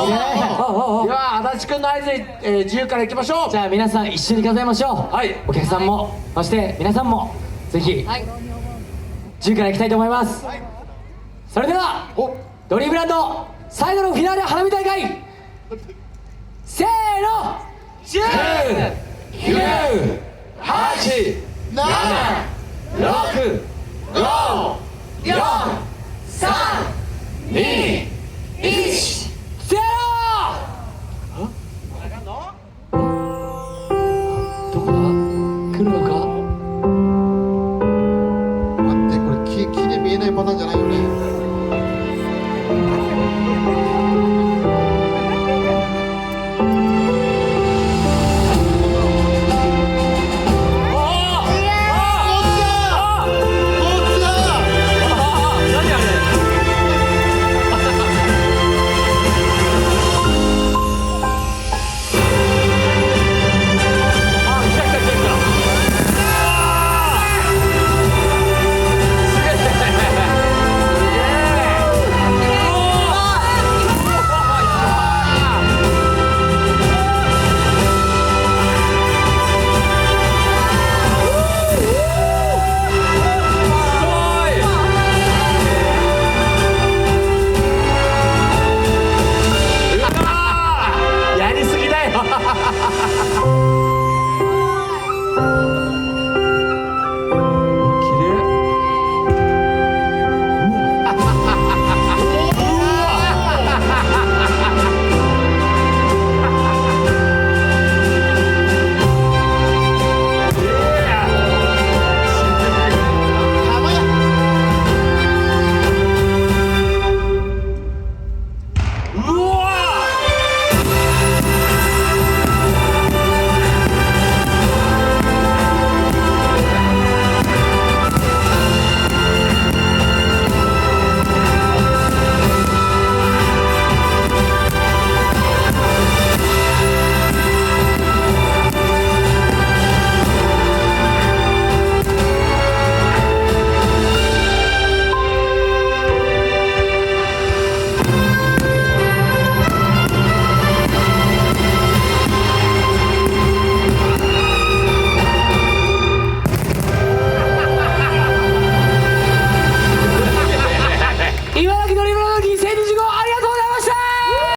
では足立くんの合図で、10からいきましょう。じゃあ皆さん一緒に数えましょう。はい、お客さんも、そして皆さんもぜひ10からいきたいと思います。それではドリームランド最後のフィナーレ花火大会、せーの、10、9、8、7、6、5、4、3、2、